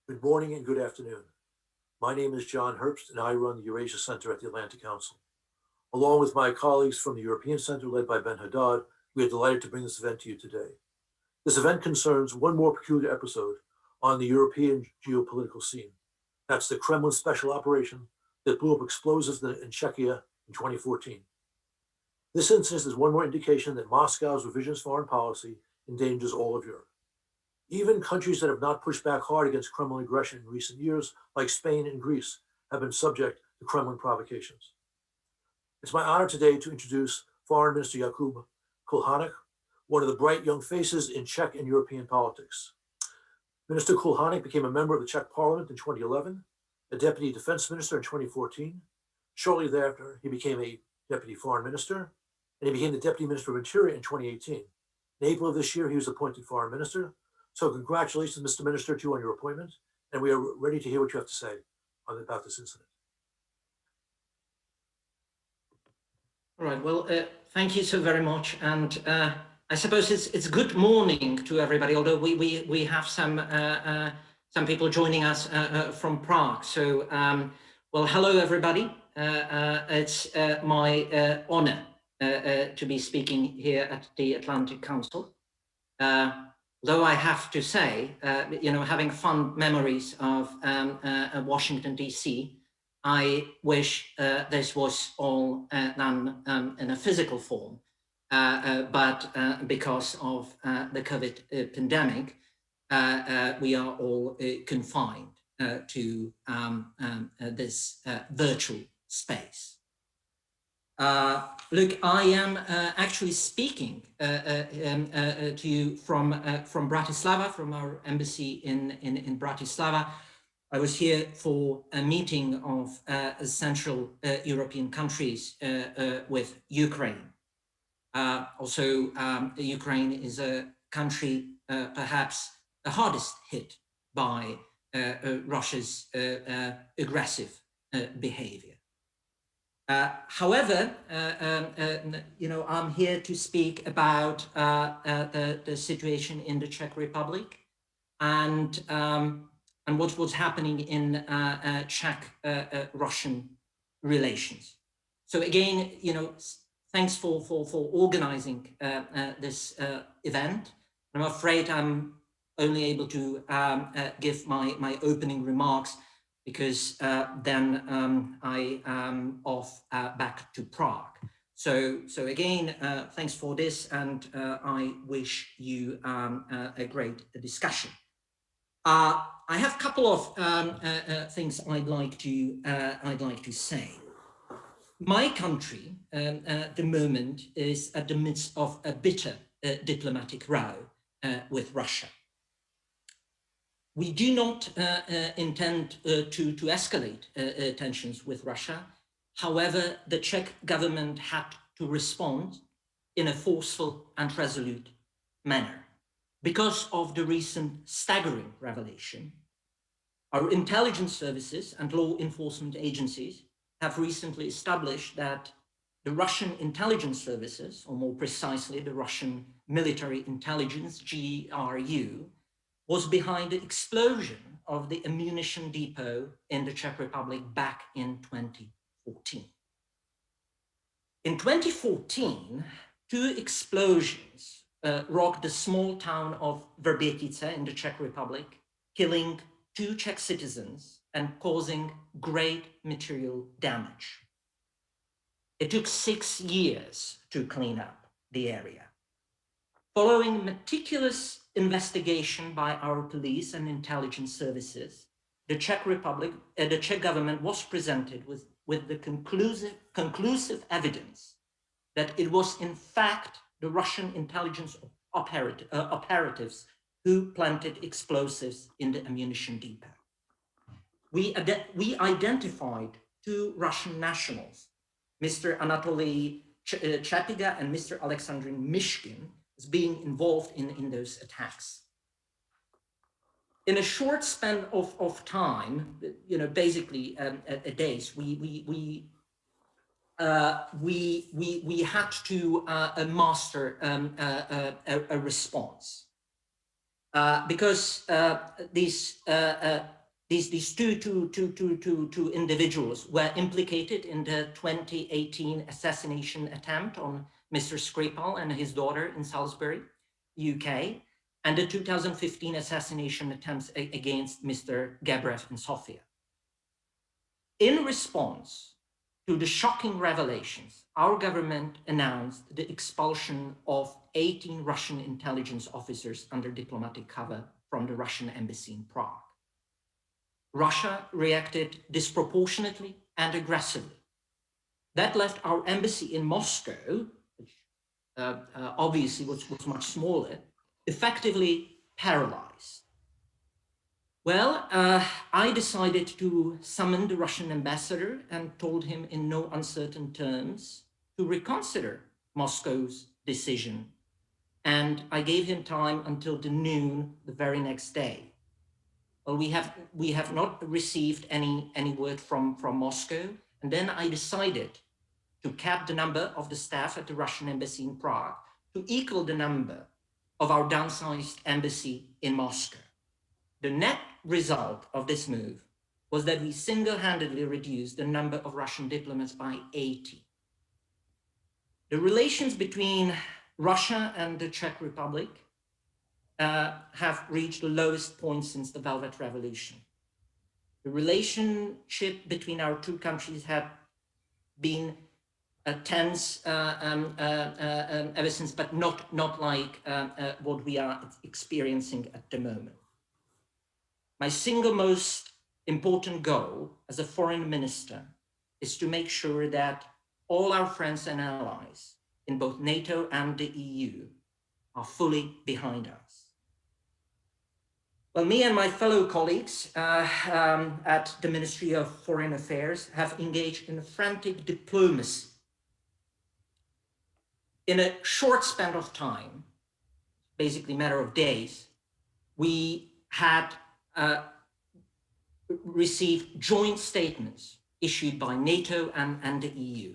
Good morning and good afternoon. My name is John Herbst, and I run the Eurasia Center at the Atlantic Council. Along with my colleagues from the European Center, led by Ben Haddad, we are delighted to bring this event to you today. This event concerns one more peculiar episode on the European geopolitical scene. That's the Kremlin special operation that blew up explosives in Czechia in 2014. This incident is one more indication that Moscow's revisionist foreign policy endangers all of Europe. Even countries that have not pushed back hard against Kremlin aggression in recent years, like Spain and Greece, have been subject to Kremlin provocations. It's my honor today to introduce Foreign Minister Jakub Kulhanek, one of the bright young faces in Czech and European politics. Minister Kulhanek became a member of the Czech Parliament in 2011, a deputy defense minister in 2014. Shortly thereafter, he became a deputy foreign minister, and he became the deputy minister of Interior in 2018. In April of this year, he was appointed foreign minister. So congratulations, Mr. Minister, to you on your appointment, and we are ready to hear what you have to say about this incident. All right, well, thank you so very much. And I suppose it's good morning to everybody, although we have some people joining us from Prague. So, well, hello, everybody. It's my honor to be speaking here at the Atlantic Council. Though I have to say, having fond memories of Washington, D.C., I wish this was all done in a physical form. But because of the COVID pandemic, we are all confined to this virtual space. Look, I am actually speaking to you from Bratislava, from our embassy in Bratislava. I was here for a meeting of Central European countries with Ukraine. Also, Ukraine is a country perhaps the hardest hit by Russia's aggressive behavior. However, I'm here to speak about the situation in the Czech Republic and what was happening in Czech-Russian relations. So again, thanks for organizing this event. I'm afraid I'm only able to give my opening remarks because then I am off back to Prague. So again, thanks for this, and I wish you a great discussion. I have a couple of things I'd like to say. My country, at the moment, is at the midst of a bitter diplomatic row with Russia. We do not intend to escalate tensions with Russia. However, the Czech government had to respond in a forceful and resolute manner. Because of the recent staggering revelation, our intelligence services and law enforcement agencies have recently established that the Russian intelligence services, or more precisely, the Russian military intelligence, GRU, was behind the explosion of the ammunition depot in the Czech Republic back in 2014. In 2014, two explosions rocked the small town of Vrbětice in the Czech Republic, killing 2 Czech citizens and causing great material damage. It took 6 years to clean up the area. Following meticulous investigation by our police and intelligence services, the Czech Republic, the Czech government was presented with the conclusive evidence that it was in fact the Russian intelligence operatives who planted explosives in the ammunition depot. We identified 2 Russian nationals, Mr. Anatoly Chapiga and Mr. Alexander Mishkin, as being involved in those attacks. In a short span of time, basically days, we had to master a response because these these two individuals were implicated in the 2018 assassination attempt on Mr. Skripal and his daughter in Salisbury, UK, and the 2015 assassination attempts against Mr. Gebrev in Sofia. In response to the shocking revelations, our government announced the expulsion of 18 Russian intelligence officers under diplomatic cover from the Russian embassy in Prague. Russia reacted disproportionately and aggressively. That left our embassy in Moscow, which obviously was much smaller, effectively paralyzed. Well, I decided to summon the Russian ambassador and told him in no uncertain terms to reconsider Moscow's decision. And I gave him time until the noon the very next day. Well, we have not received any word from Moscow. And then I decided to cap the number of the staff at the Russian embassy in Prague to equal the number of our downsized embassy in Moscow. The net result of this move was that we single-handedly reduced the number of Russian diplomats by 80. The relations between Russia and the Czech Republic have reached the lowest point since the Velvet Revolution. The relationship between our two countries had been tense ever since, but not like what we are experiencing at the moment. My single most important goal as a foreign minister is to make sure that all our friends and allies in both NATO and the EU are fully behind us. Well, me and my fellow colleagues at the Ministry of Foreign Affairs have engaged in a frantic diplomacy. In a short span of time, basically a matter of days, we had received joint statements issued by NATO and the EU.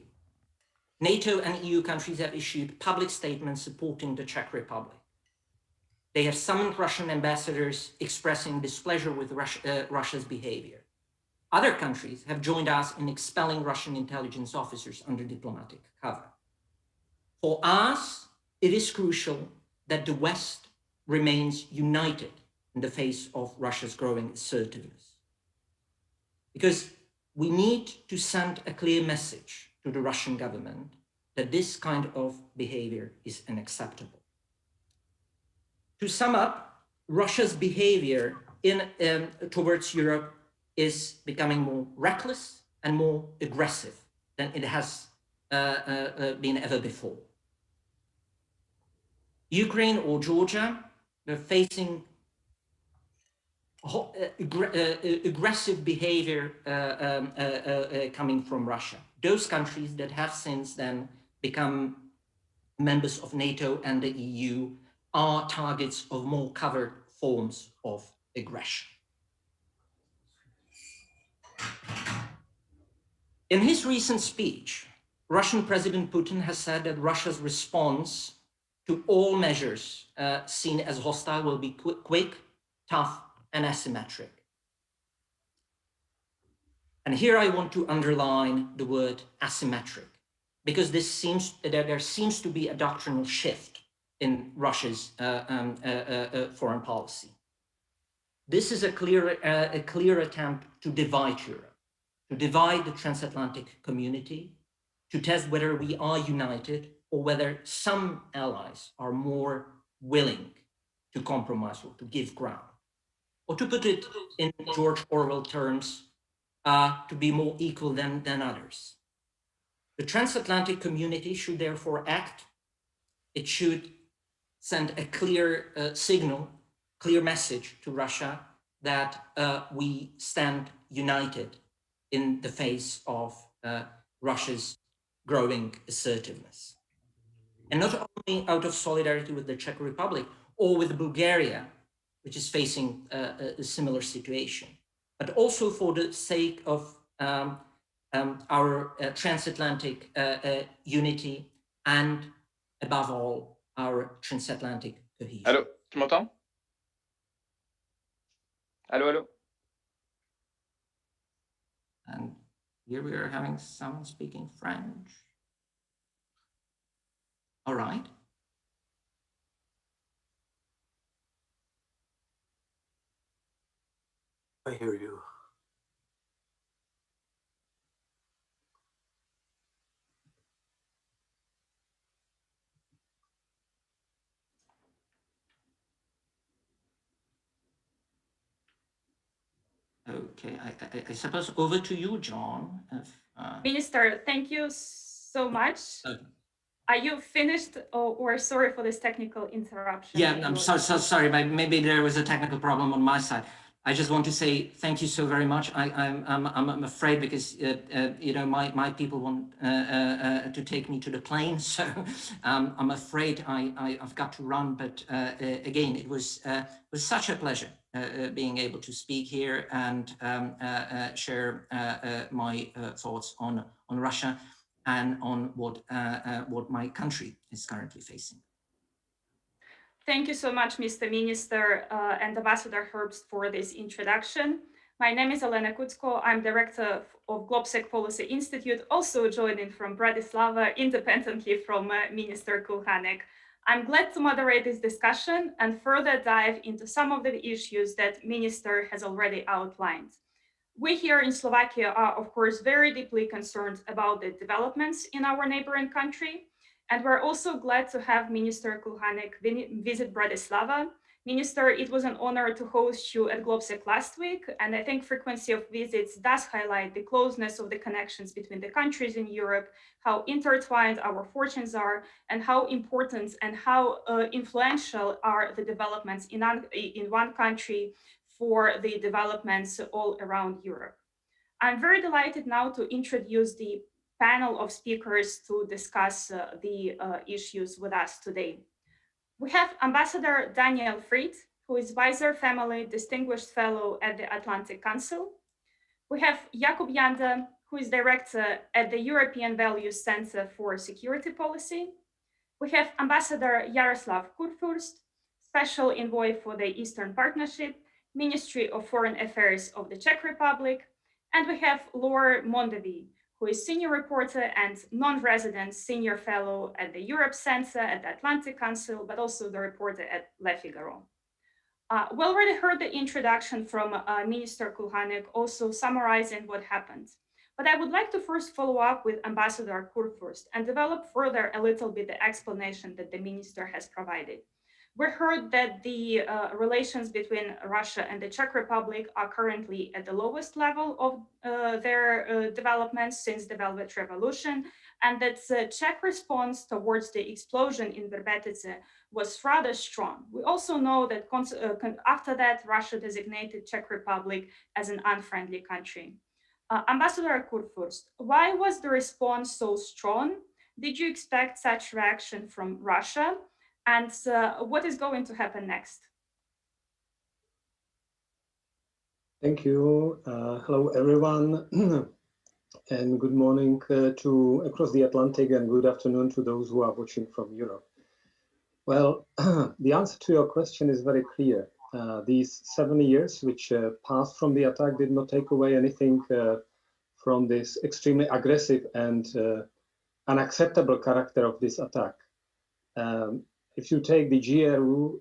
NATO and EU countries have issued public statements supporting the Czech Republic. They have summoned Russian ambassadors expressing displeasure with Russia's behavior. Other countries have joined us in expelling Russian intelligence officers under diplomatic cover. For us, it is crucial that the West remains united in the face of Russia's growing assertiveness. Because we need to send a clear message to the Russian government that this kind of behavior is unacceptable. To sum up, Russia's behavior towards Europe is becoming more reckless and more aggressive than it has been ever before. Ukraine or Georgia, they're facing aggressive behavior coming from Russia. Those countries that have since then become members of NATO and the EU are targets of more covert forms of aggression. In his recent speech, Russian President Putin has said that Russia's response to all measures seen as hostile will be quick, tough, and asymmetric. And here I want to underline the word asymmetric, because there seems to be a doctrinal shift in Russia's foreign policy. This is a clear attempt to divide Europe, to divide the transatlantic community, to test whether we are united or whether some allies are more willing to compromise or to give ground. Or to put it in George Orwell terms, to be more equal than others. The transatlantic community should therefore act. It should send a clear signal, clear message to Russia that we stand united in the face of Russia's growing assertiveness. And not only out of solidarity with the Czech Republic or with Bulgaria, which is facing a similar situation, but also for the sake of our transatlantic unity and, above all, our transatlantic cohesion. Allô, tu m'entends? Allô, allô? And here we are having someone speaking French. All right. I hear you. Okay, I suppose over to you, John. Minister, thank you so much. Okay. Are you finished, or sorry for this technical interruption? Yeah, I'm so sorry, but maybe there was a technical problem on my side. I just want to say thank you so very much. I'm afraid because you know my people want to take me to the plane, so I'm afraid I've got to run. But again, it was such a pleasure being able to speak here and share my thoughts on Russia and on what my country is currently facing. Thank you so much, Mr. Minister and Ambassador Herbst, for this introduction. My name is Elena Kutsko. I'm Director of Globsec Policy Institute, also joining from Bratislava, independently from Minister Kulhanek. I'm glad to moderate this discussion and further dive into some of the issues that Minister has already outlined. We here in Slovakia are, of course, very deeply concerned about the developments in our neighboring country. And we're also glad to have Minister Kulhanek visit Bratislava. Minister, it was an honor to host you at Globsec last week, and I think frequency of visits does highlight the closeness of the connections between the countries in Europe, how intertwined our fortunes are, and how important and how influential are the developments in one country for the developments all around Europe. I'm very delighted now to introduce the panel of speakers to discuss the issues with us today. We have Ambassador Daniel Fried, who is Weiser Family Distinguished Fellow at the Atlantic Council. We have Jakub Janda, who is Director at the European Values Center for Security Policy. We have Ambassador Jaroslav Kurfürst, Special Envoy for the Eastern Partnership, Ministry of Foreign Affairs of the Czech Republic. And we have Laure Mondevi, who is Senior Reporter and Non-Resident Senior Fellow at the Europe Center at the Atlantic Council, but also the reporter at Le Figaro. We already heard the introduction from Minister Kulhanek, also summarizing what happened. But I would like to first follow up with Ambassador Kurfürst and develop further a little bit the explanation that the minister has provided. We heard that the relations between Russia and the Czech Republic are currently at the lowest level of their developments since the Velvet Revolution, and that the Czech response towards the explosion in Verbetice was rather strong. We also know that after that, Russia designated Czech Republic as an unfriendly country. Ambassador Kurfürst, why was the response so strong? Did you expect such reaction from Russia? And what is going to happen next? Thank you. Hello, everyone, and good morning to across the Atlantic, and good afternoon to those who are watching from Europe. Well, the answer to your question is very clear. These 7 years which passed from the attack did not take away anything from this extremely aggressive and unacceptable character of this attack. If you take the GRU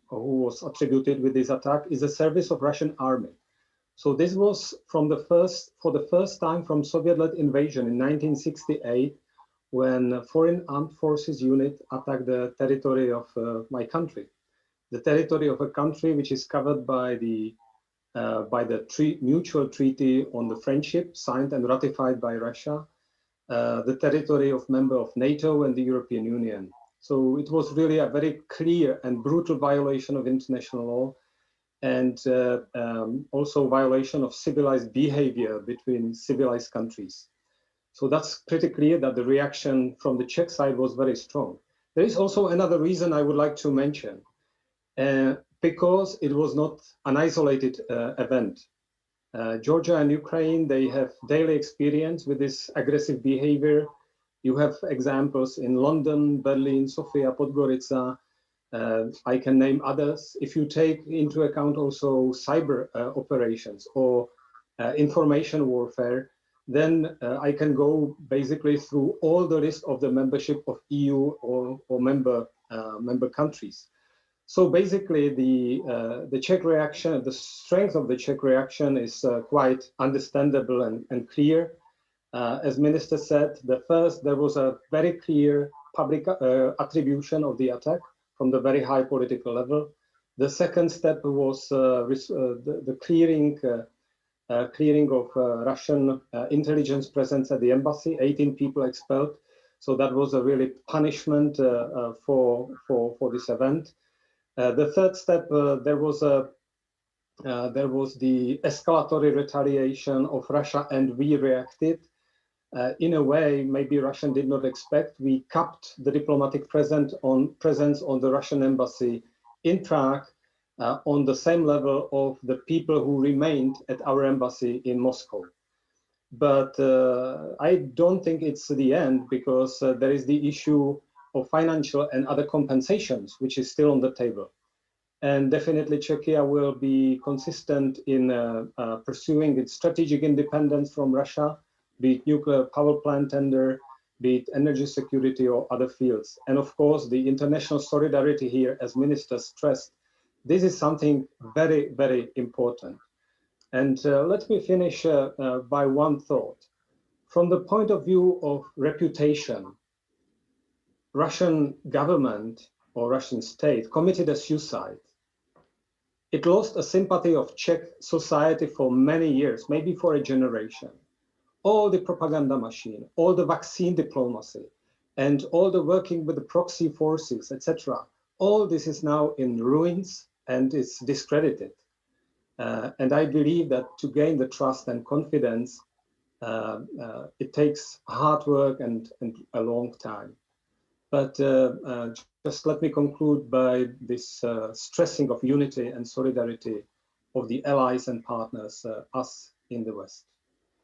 who was attributed with this attack, is a service of Russian army. So this was for the first time from Soviet-led invasion in 1968, when foreign armed forces unit attacked the territory of my country, the territory of a country which is covered by the mutual treaty on the friendship signed and ratified by Russia, the territory of member of NATO and the European Union. So it was really a very clear and brutal violation of international law, and also violation of civilized behavior between civilized countries. So that's pretty clear that the reaction from the Czech side was very strong. There is also another reason I would like to mention, because it was not an isolated event. Georgia and Ukraine, they have daily experience with this aggressive behavior. You have examples in London, Berlin, Sofia, Podgorica. I can name others. If you take into account also cyber operations or information warfare, then I can go basically through all the list of the membership of EU or member countries. So basically, the Czech reaction, the strength of the Czech reaction is quite understandable and clear. As Minister said, there was a very clear public attribution of the attack from the very high political level. The second step was the clearing of Russian intelligence presence at the embassy, 18 people expelled. So that was a really punishment for this event. The third step, there was the escalatory retaliation of Russia, and we reacted. In a way, maybe Russia did not expect. We capped the diplomatic presence on the Russian embassy in Prague on the same level of the people who remained at our embassy in Moscow. But I don't think it's the end, because there is the issue of financial and other compensations, which is still on the table. And definitely Czechia will be consistent in pursuing its strategic independence from Russia, be it nuclear power plant tender, be it energy security or other fields. And of course, the international solidarity here, as Minister stressed, this is something very, very important. And let me finish by one thought. From the point of view of reputation, Russian government or Russian state committed a suicide. It lost a sympathy of Czech society for many years, maybe for a generation. All the propaganda machine, all the vaccine diplomacy, and all the working with the proxy forces, etc. All this is now in ruins and is discredited. And I believe that to gain the trust and confidence, it takes hard work and a long time. But just let me conclude by this stressing of unity and solidarity of the allies and partners, us in the West.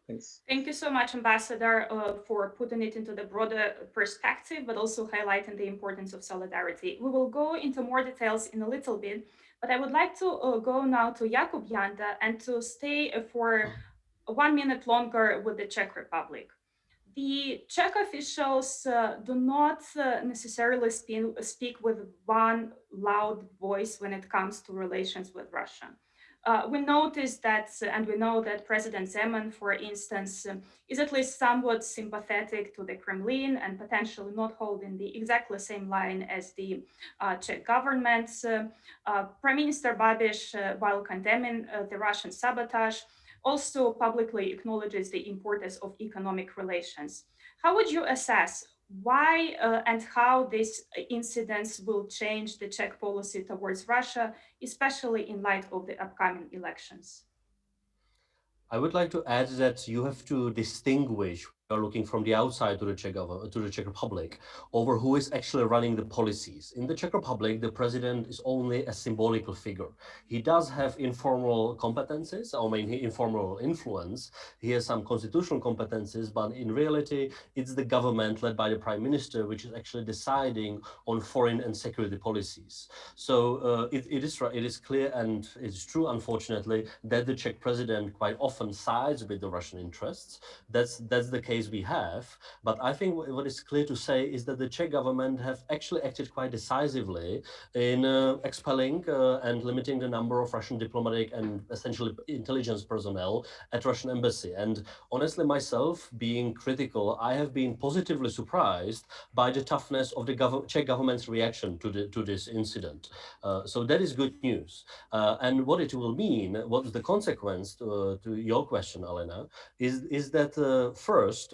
Thanks. Thank you so much, Ambassador, for putting it into the broader perspective, but also highlighting the importance of solidarity. We will go into more details in a little bit, but I would like to go now to Jakub Janda and to stay for 1 minute longer with the Czech Republic. The Czech officials do not necessarily speak with one loud voice when it comes to relations with Russia. We noticed that, and we know that President Zeman, for instance, is at least somewhat sympathetic to the Kremlin and potentially not holding the exactly same line as the Czech government. Prime Minister Babiš, while condemning the Russian sabotage, also publicly acknowledges the importance of economic relations. How would you assess why and how these incidents will change the Czech policy towards Russia, especially in light of the upcoming elections? I would like to add that you have to distinguish, we are looking from the outside to the Czech Republic, over who is actually running the policies. In the Czech Republic, the president is only a symbolical figure. He does have informal competences, informal influence. He has some constitutional competences, but in reality, it's the government led by the prime minister, which is actually deciding on foreign and security policies. So it is clear, and it's true, unfortunately, that the Czech president quite often sides with the Russian interests. That's the case we have, but I think what is clear to say is that the Czech government have actually acted quite decisively in expelling and limiting the number of Russian diplomatic and essentially intelligence personnel at Russian embassy. And honestly, myself, being critical, I have been positively surprised by the toughness of the Czech government's reaction to this incident. So that is good news. And what it will mean, what is the consequence to your question, Alena, is that first,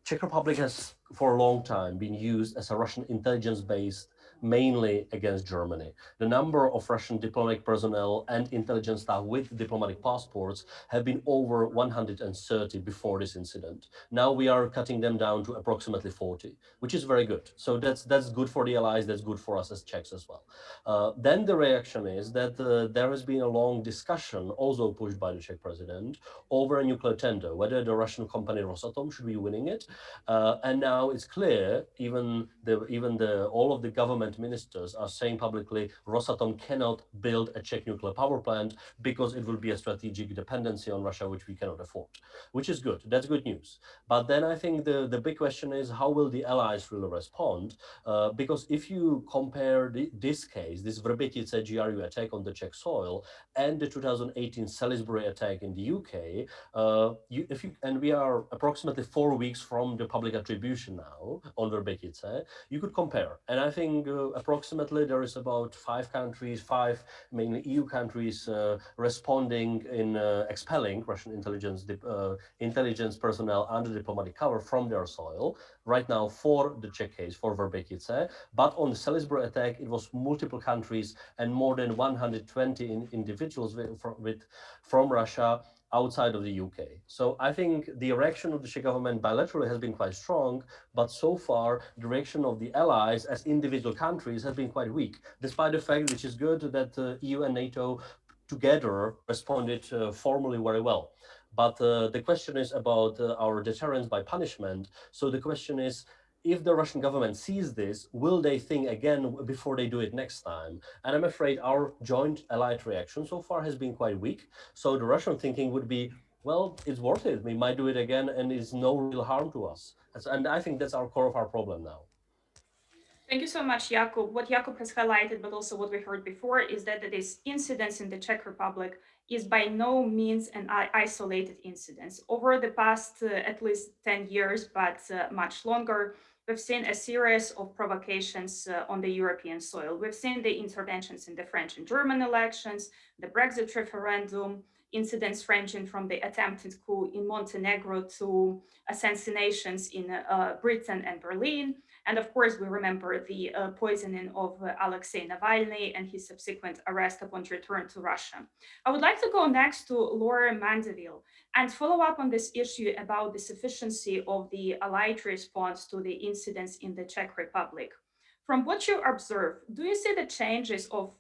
Czech Republic has for a long time been used as a Russian intelligence base mainly against Germany. The number of Russian diplomatic personnel and intelligence staff with diplomatic passports have been over 130 before this incident. Now we are cutting them down to approximately 40, which is very good. So that's good for the allies, that's good for us as Czechs as well. Then the reaction is that there has been a long discussion, also pushed by the Czech president, over a nuclear tender, whether the Russian company Rosatom should be winning it. And now it's clear, even all of the government government ministers are saying publicly Rosatom cannot build a Czech nuclear power plant because it will be a strategic dependency on Russia, which we cannot afford, which is good. That's good news. But then I think the big question is, how will the allies really respond? Because if you compare this case, this Vrbětice GRU attack on the Czech soil and the 2018 Salisbury attack in the UK, and we are approximately 4 weeks from the public attribution now on Vrbětice, you could compare. And I think approximately there is about 5 countries, 5 mainly EU countries responding in expelling Russian intelligence personnel under diplomatic cover from their soil. Right now for the Czech case, for Vrbětice. But on the Salisbury attack, it was multiple countries and more than 120 individuals from Russia outside of the UK. So I think the reaction of the Czech government bilaterally has been quite strong, but so far the reaction of the allies as individual countries has been quite weak, despite the fact, which is good, that EU and NATO together responded formally very well. But the question is about our deterrence by punishment. So the question is, if the Russian government sees this, will they think again before they do it next time? And I'm afraid our joint allied reaction so far has been quite weak. So the Russian thinking would be, well, it's worth it. We might do it again and it's no real harm to us. And I think that's our core of our problem now. Thank you so much, Jakub. What Jakub has highlighted, but also what we heard before, is that this incident in the Czech Republic is by no means an isolated incident. Over the past at least 10 years, but much longer, we've seen a series of provocations on the European soil. We've seen the interventions in the French and German elections, the Brexit referendum, incidents ranging from the attempted coup in Montenegro to assassinations in Britain and Berlin. And of course, we remember the poisoning of Alexei Navalny and his subsequent arrest upon return to Russia. I would like to go next to Laura Mandeville and follow up on this issue about the sufficiency of the Allied response to the incidents in the Czech Republic. From what you observe, do you see the changes of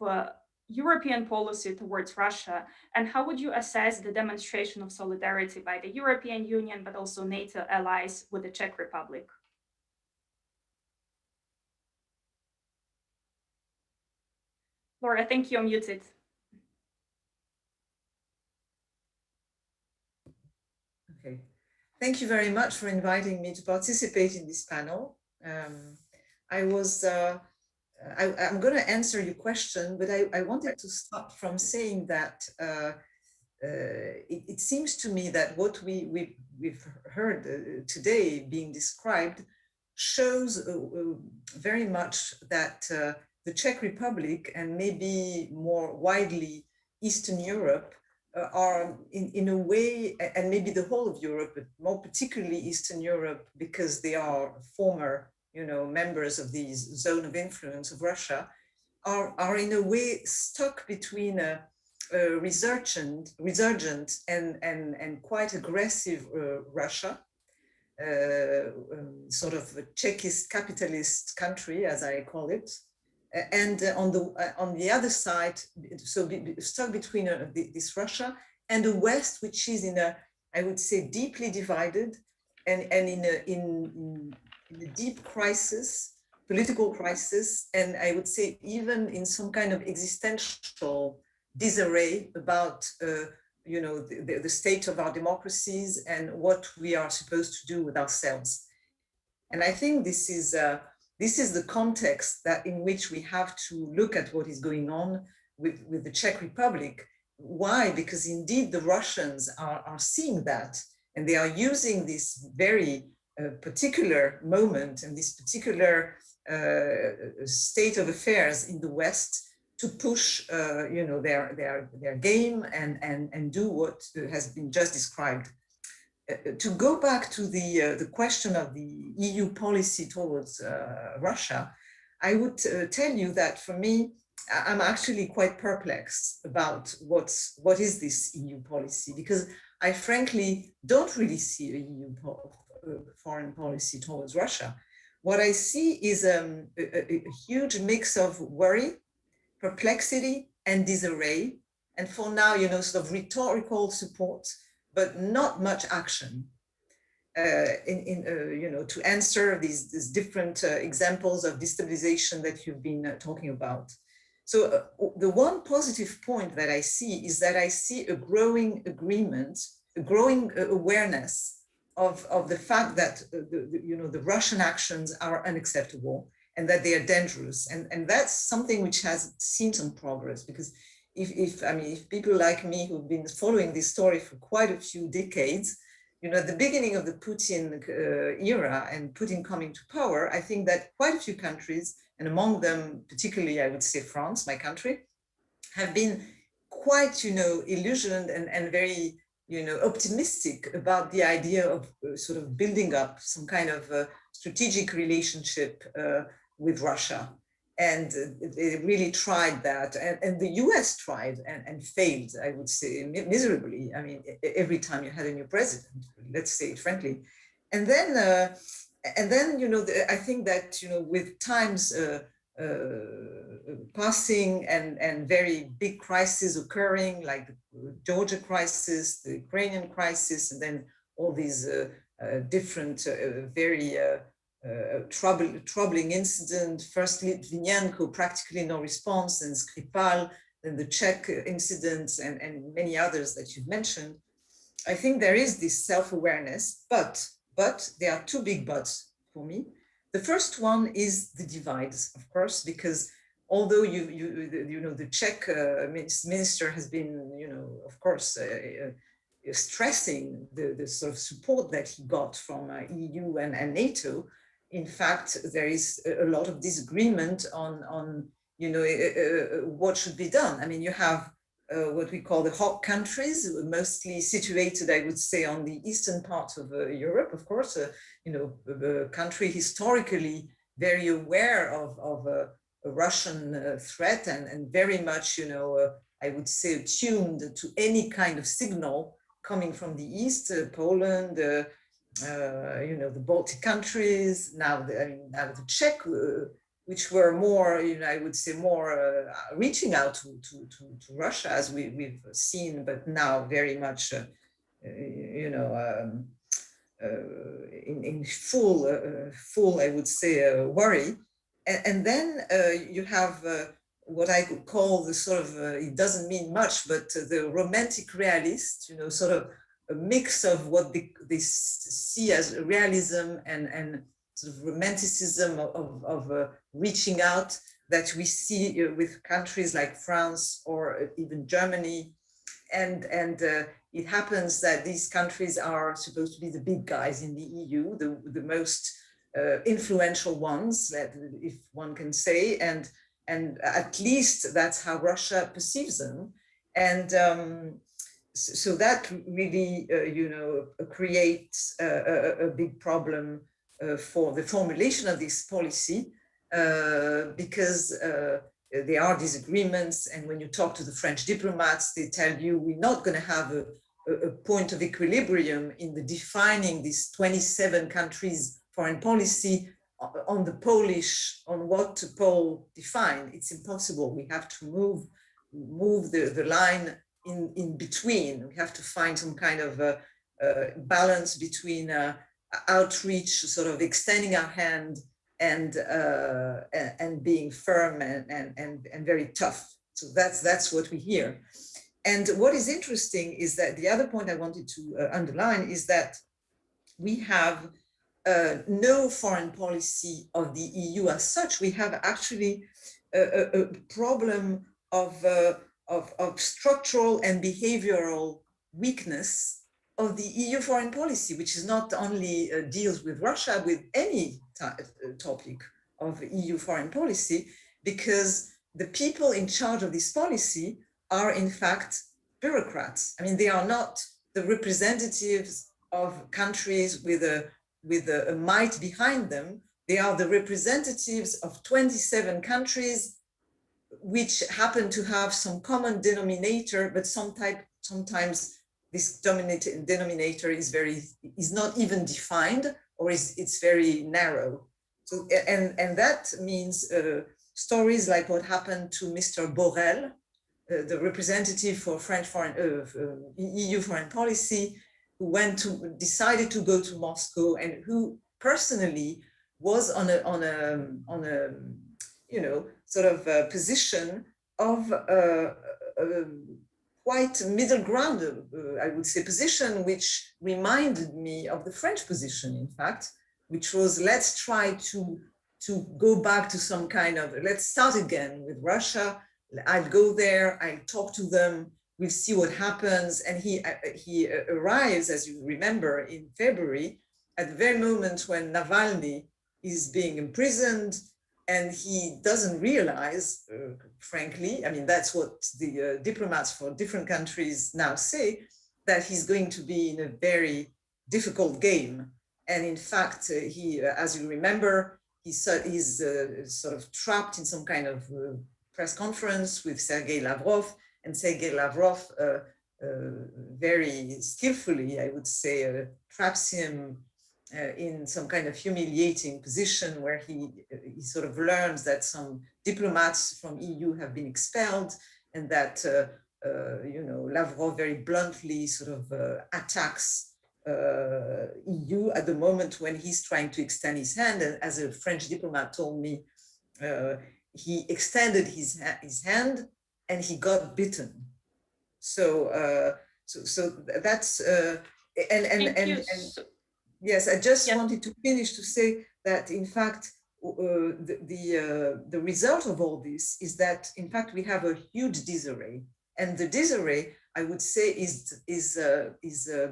European policy towards Russia, and how would you assess the demonstration of solidarity by the European Union, but also NATO allies with the Czech Republic? Laura, I think you're muted. Okay. Thank you very much for inviting me to participate in this panel. I'm going to answer your question, but I wanted to start from saying that it seems to me that what we've heard today being described shows very much that the Czech Republic and maybe more widely Eastern Europe are in a way, and maybe the whole of Europe, but more particularly Eastern Europe, because they are former, members of the zone of influence of Russia, are in a way stuck between a resurgent and quite aggressive Russia, sort of a Czechist capitalist country, as I call it, and on the other side, so stuck between this Russia and the West, which is I would say, deeply divided and in a deep crisis, political crisis, and I would say even in some kind of existential disarray about the state of our democracies and what we are supposed to do with ourselves. And I think this is the context in which we have to look at what is going on with the Czech Republic. Why? Because indeed the Russians are seeing that, and they are using this very particular moment and this particular state of affairs in the West to push their game and do what has been just described. To go back to the question of the EU policy towards Russia, I would tell you that for me, I'm actually quite perplexed about what is this EU policy, because I frankly don't really see a EU foreign policy towards Russia. What I see is a huge mix of worry, perplexity, and disarray, and for now, sort of rhetorical support, but not much action. to answer these different examples of destabilization that you've been talking about. So the one positive point that I see is that I see a growing agreement, a growing awareness of the fact that the Russian actions are unacceptable and that they are dangerous, and that's something which has seen some progress. Because if people like me who've been following this story for quite a few decades, at the beginning of the Putin era and Putin coming to power, I think that quite a few countries, and among them, particularly, I would say France, my country, have been quite, illusioned and very, optimistic about the idea of sort of building up some kind of strategic relationship with Russia. And they really tried that. And the US tried and failed, I would say, miserably. I mean, every time you had a new president, let's say it frankly. And then, I think that, with times passing and very big crises occurring, like the Georgia crisis, the Ukrainian crisis, and then all these different, very troubling incident. First Litvinenko, practically no response, and Skripal, then the Czech incidents, and many others that you've mentioned. I think there is this self-awareness, but there are two big buts for me. The first one is the divides, of course, because although the Czech minister has been, of course, stressing the sort of support that he got from EU and NATO, in fact, there is a lot of disagreement on what should be done. I mean, you have what we call the hot countries, mostly situated, I would say, on the eastern part of Europe, of course, a country historically very aware of a Russian threat and very much, I would say, attuned to any kind of signal coming from the east, Poland, the Baltic countries, now the Czech, which were more, I would say, more reaching out to Russia, as we've seen, but now very much, in full, I would say, worry. And then you have what I could call the sort of, it doesn't mean much, but the romantic realist, sort of a mix of what they see as realism and sort of romanticism of reaching out that we see with countries like France or even Germany. And it happens that these countries are supposed to be the big guys in the EU, the most influential ones, if one can say, and at least that's how Russia perceives them. And so that really, creates a big problem for the formulation of this policy, because there are disagreements. And when you talk to the French diplomats, they tell you we're not going to have a point of equilibrium in the defining these 27 countries' foreign policy on what Paul defined. It's impossible. We have to move the line in between. We have to find some kind of balance between outreach, sort of extending our hand, and being firm and very tough. So that's what we hear. And what is interesting is that the other point I wanted to underline is that we have no foreign policy of the EU as such. We have actually a problem of structural and behavioral weakness of the EU foreign policy, which is not only deals with Russia, with any topic of EU foreign policy, because the people in charge of this policy are in fact bureaucrats. I mean, they are not the representatives of countries with a might behind them. They are the representatives of 27 countries, which happen to have some common denominator, but sometimes this denominator is not even defined, or it's very narrow. So, and that means stories like what happened to Mr. Borrell, the representative for French EU foreign policy, who decided to go to Moscow, and who personally was on a sort of a position of quite middle ground, I would say, position, which reminded me of the French position, in fact, which was, let's try to go back to some kind of, let's start again with Russia. I'll go there, I'll talk to them, we'll see what happens. And he arrives, as you remember, in February, at the very moment when Navalny is being imprisoned, and he doesn't realize, frankly, I mean, that's what the diplomats for different countries now say, that he's going to be in a very difficult game. And in fact, he, as you remember, he's sort of trapped in some kind of press conference with Sergei Lavrov, and Sergei Lavrov very skillfully, I would say, traps him in some kind of humiliating position, where he sort of learns that some diplomats from EU have been expelled, and that Lavrov very bluntly sort of attacks EU at the moment when he's trying to extend his hand. And as a French diplomat told me, he extended his hand and he got bitten. So that's yes, I just wanted to finish to say that, in fact, the result of all this is that, in fact, we have a huge disarray, and the disarray, I would say, is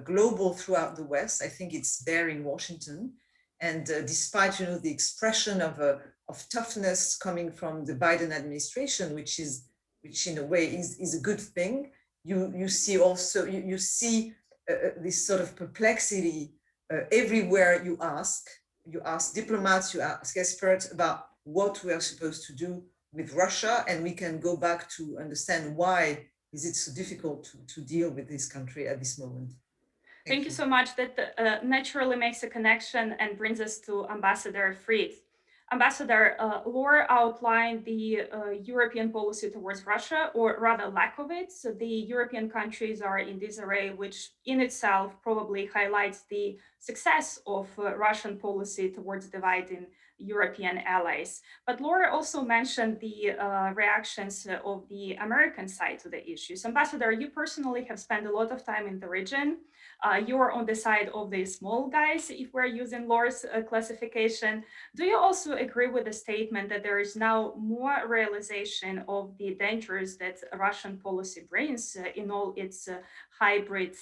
global throughout the West. I think it's there in Washington, and despite the expression of toughness coming from the Biden administration, which in a way is a good thing, you see also you see this sort of perplexity. Everywhere you ask diplomats, you ask experts about what we are supposed to do with Russia, and we can go back to understand why is it so difficult to deal with this country at this moment. Thank you so much. That naturally makes a connection and brings us to Ambassador Fried. Ambassador, Laura outlined the European policy towards Russia, or rather lack of it. So the European countries are in disarray, which in itself probably highlights the success of Russian policy towards dividing European allies. But Laura also mentioned the reactions of the American side to the issues. Ambassador, you personally have spent a lot of time in the region. You're on the side of the small guys, if we're using Laura's classification. Do you also agree with the statement that there is now more realization of the dangers that Russian policy brings in all its hybrid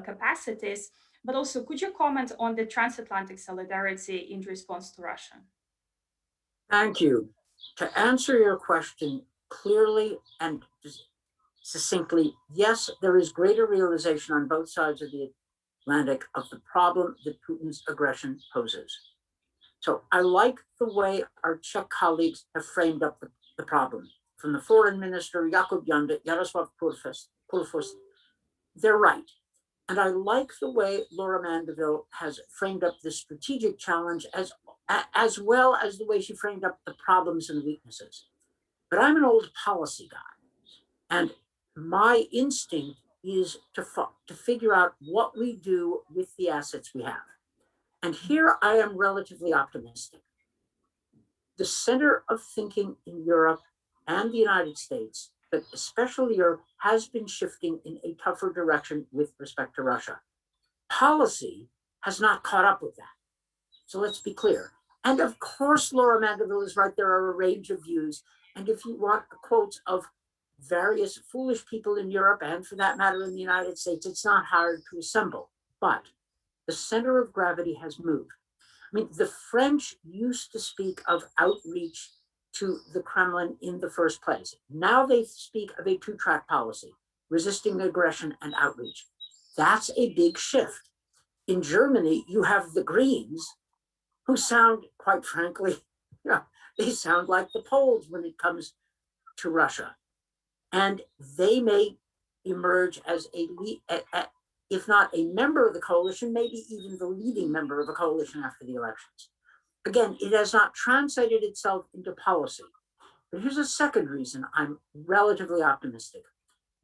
capacities? But also, could you comment on the transatlantic solidarity in response to Russia? Thank you. To answer your question clearly and succinctly, yes, there is greater realization on both sides of the Atlantic of the problem that Putin's aggression poses. So I like the way our Czech colleagues have framed up the problem. From the foreign minister, Jakub Janda, Jaroslav Pulfus, they're right. And I like the way Laura Mandeville has framed up the strategic challenge as well as the way she framed up the problems and weaknesses. But I'm an old policy guy, and my instinct is to figure out what we do with the assets we have. And here I am relatively optimistic. The center of thinking in Europe and the United States, but especially Europe, has been shifting in a tougher direction with respect to Russia. Policy has not caught up with that. So let's be clear. And of course, Laura Mandeville is right. There are a range of views. And if you want quotes of various foolish people in Europe, and for that matter in the United States, it's not hard to assemble. But the center of gravity has moved. I mean, the French used to speak of outreach to the Kremlin in the first place. Now they speak of a two-track policy, resisting aggression and outreach. That's a big shift. In Germany, you have the Greens, who sound, quite frankly, they sound like the Poles when it comes to Russia. And they may emerge as if not a member of the coalition, maybe even the leading member of the coalition after the elections. Again, it has not translated itself into policy. But here's a second reason I'm relatively optimistic.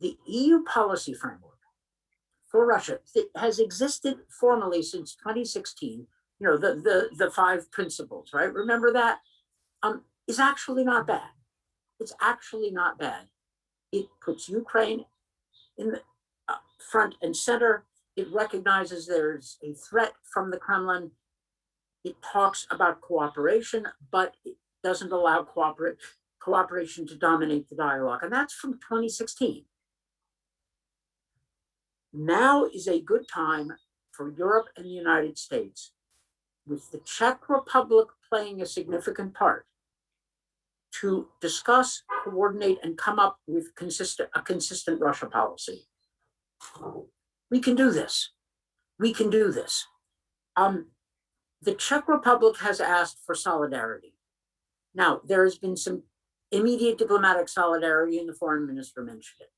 The EU policy framework for Russia. It has existed formally since 2016. You know, the five principles, right? Remember that? Is actually not bad. It's actually not bad. It puts Ukraine in the front and center. It recognizes there's a threat from the Kremlin. It talks about cooperation, but it doesn't allow cooperation to dominate the dialogue. And that's from 2016. Now is a good time for Europe and the United States, with the Czech Republic playing a significant part, to discuss, coordinate, and come up with a consistent Russia policy. We can do this. We can do this. The Czech Republic has asked for solidarity. Now, there has been some immediate diplomatic solidarity, and the foreign minister mentioned it.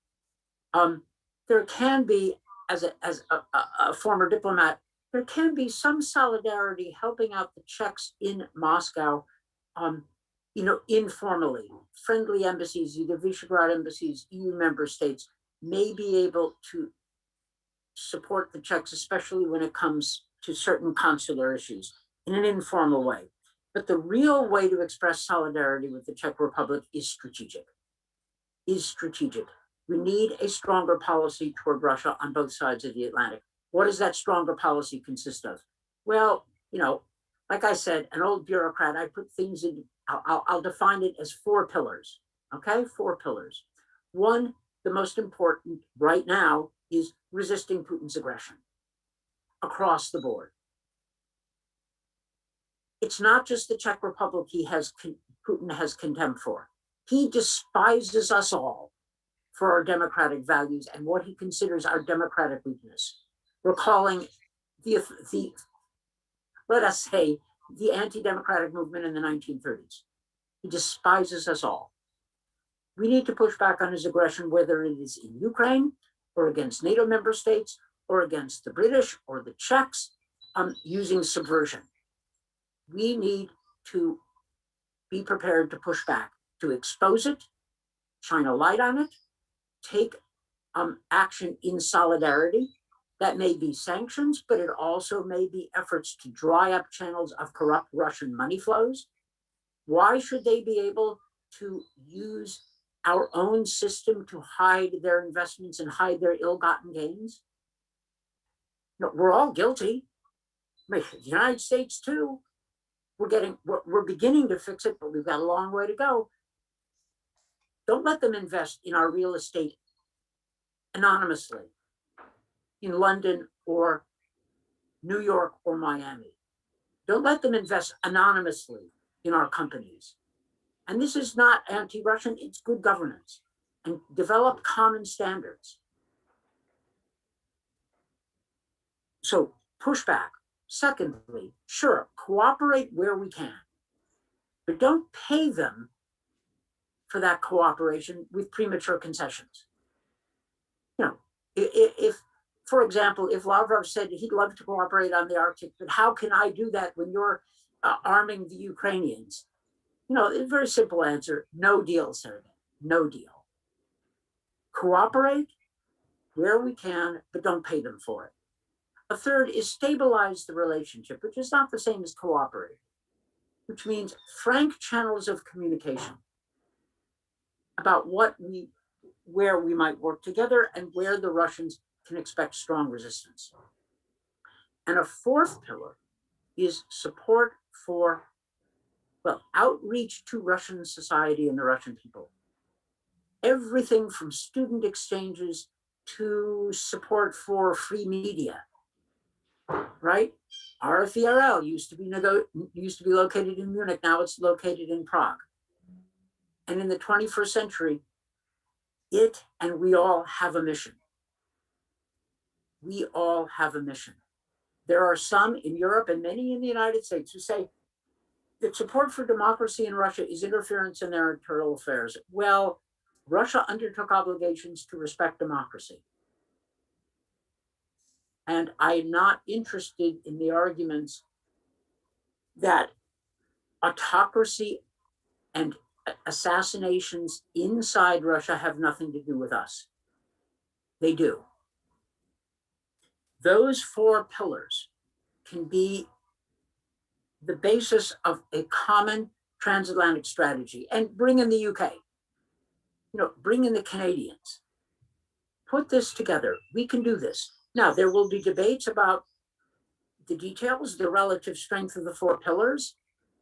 There can be, as a former diplomat, there can be some solidarity helping out the Czechs in Moscow, you know, informally. Friendly embassies, either Visegrad embassies, EU member states, may be able to support the Czechs, especially when it comes to certain consular issues, in an informal way. But the real way to express solidarity with the Czech Republic is strategic. We need a stronger policy toward Russia on both sides of the Atlantic. What does that stronger policy consist of? Well, you know, like I said, an old bureaucrat, I put things in, I'll define it as 4 pillars, okay? 4 pillars. One, the most important right now, is resisting Putin's aggression across the board. It's not just the Czech Republic Putin has contempt for. He despises us all for our democratic values and what he considers our democratic weakness. Recalling let us say, the anti-democratic movement in the 1930s. He despises us all. We need to push back on his aggression, whether it is in Ukraine or against NATO member states or against the British or the Czechs, using subversion. We need to be prepared to push back, to expose it, shine a light on it, take action in solidarity. That may be sanctions, but it also may be efforts to dry up channels of corrupt Russian money flows. Why should they be able to use our own system to hide their investments and hide their ill-gotten gains? No, we're all guilty. The United States too. We're beginning to fix it, but we've got a long way to go. Don't let them invest in our real estate anonymously in London or New York or Miami. Don't let them invest anonymously in our companies. And this is not anti-Russian, it's good governance. And develop common standards. So pushback. Secondly, sure, cooperate where we can, but don't pay them for that cooperation with premature concessions. You know, if, for example, if Lavrov said he'd love to cooperate on the Arctic, but how can I do that when you're arming the Ukrainians? You know, a very simple answer, no deal, Sergei, no deal. Cooperate where we can, but don't pay them for it. A third is stabilize the relationship, which is not the same as cooperate, which means frank channels of communication about where we might work together and where the Russians can expect strong resistance. And a fourth pillar is support for, well, outreach to Russian society and the Russian people. Everything from student exchanges to support for free media, right? RFERL used to be located in Munich, now it's located in Prague. And in the 21st century, it and we all have a mission. We all have a mission. There are some in Europe and many in the United States who say that support for democracy in Russia is interference in their internal affairs. Well, Russia undertook obligations to respect democracy. And I'm not interested in the arguments that autocracy and assassinations inside Russia have nothing to do with us. They do. those 4 pillars can be the basis of a common transatlantic strategy, and bring in the UK, bring in the Canadians, put this together. We can do this. Now, there will be debates about the details, the relative strength of the 4 pillars,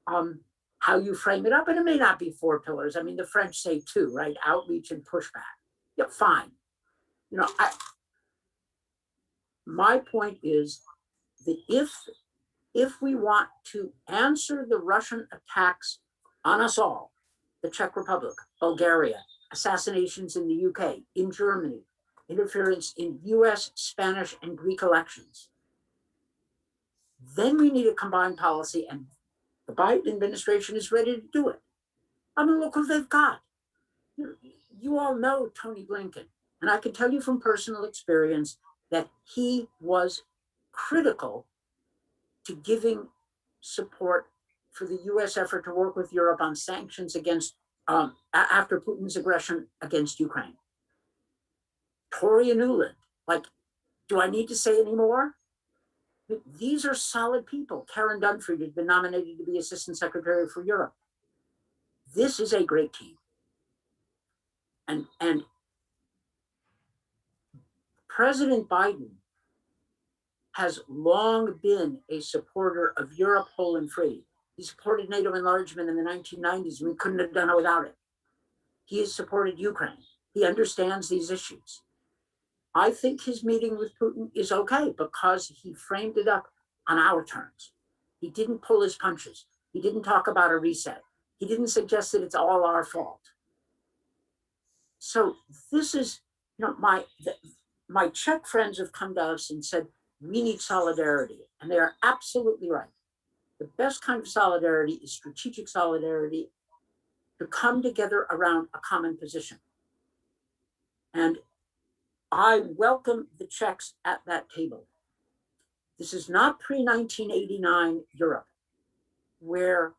how you frame it up, and it may not be 4 pillars. I mean, the French say 2, right? Outreach and pushback. Yeah, fine. My point is that if we want to answer the Russian attacks on us all, the Czech Republic, Bulgaria, assassinations in the UK, in Germany, interference in US, Spanish, and Greek elections, then we need a combined policy, and the Biden administration is ready to do it. I mean, look who they've got. You all know Tony Blinken, and I can tell you from personal experience that he was critical to giving support for the US effort to work with Europe on sanctions against, after Putin's aggression against Ukraine. Toria Nuland, do I need to say any more? These are solid people. Karen Dunford has been nominated to be Assistant Secretary for Europe. This is a great team. And President Biden has long been a supporter of Europe whole and free. He supported NATO enlargement in the 1990s. We couldn't have done it without it. He has supported Ukraine. He understands these issues. I think his meeting with Putin is okay because he framed it up on our terms. He didn't pull his punches. He didn't talk about a reset. He didn't suggest that it's all our fault. So this is, my Czech friends have come to us and said, we need solidarity. And they are absolutely right. The best kind of solidarity is strategic solidarity, to come together around a common position. And I welcome the Czechs at that table. This is not pre-1989 Europe, where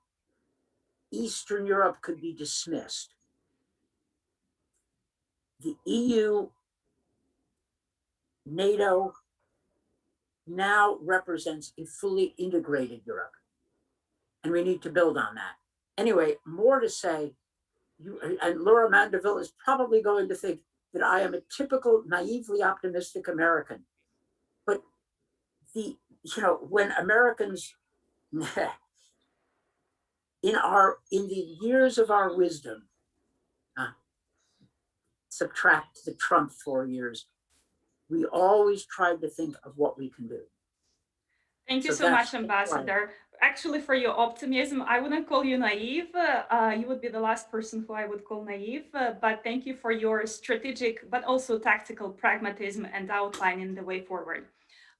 Eastern Europe could be dismissed. The EU, NATO, now represents a fully integrated Europe. And we need to build on that. Anyway, more to say, and Laura Mandeville is probably going to think that I am a typical naively optimistic American. But when Americans, in the years of our wisdom, subtract the Trump 4 years, we always tried to think of what we can do. Thank you so much, Ambassador. Actually, for your optimism, I wouldn't call you naive. You would be the last person who I would call naive, but thank you for your strategic, but also tactical pragmatism and outlining the way forward.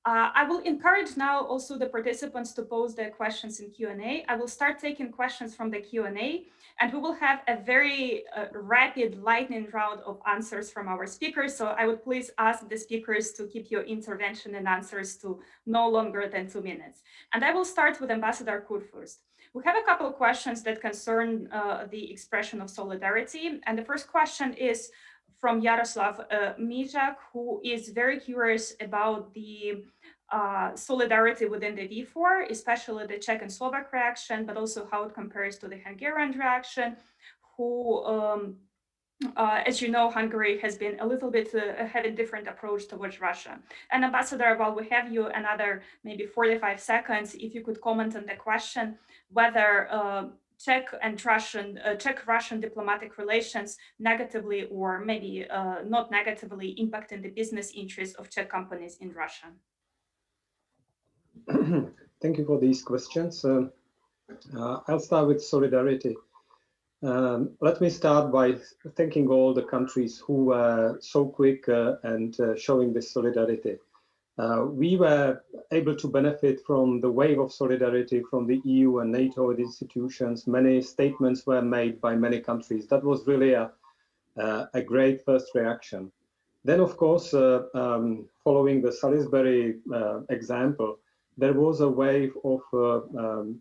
I will encourage now also the participants to pose their questions in Q&A. I will start taking questions from the Q&A, and we will have a very rapid lightning round of answers from our speakers. So I would please ask the speakers to keep your intervention and answers to no longer than 2 minutes. And I will start with Ambassador Kur first. We have a couple of questions that concern the expression of solidarity. And the first question is from Yaroslav Mijak, who is very curious about the solidarity within the V4, especially the Czech and Slovak reaction, but also how it compares to the Hungarian reaction, who, as you know, Hungary has been a little bit having different approach towards Russia. And Ambassador, while we have you another maybe 45 seconds, if you could comment on the question, whether Czech-Russian diplomatic relations negatively or maybe not negatively impacting the business interests of Czech companies in Russia. Thank you for these questions. I'll start with solidarity. Let me start by thanking all the countries who were so quick and showing this solidarity. We were able to benefit from the wave of solidarity from the EU and NATO institutions. Many statements were made by many countries. That was really a great first reaction. Then, of course, following the Salisbury example, there was a wave of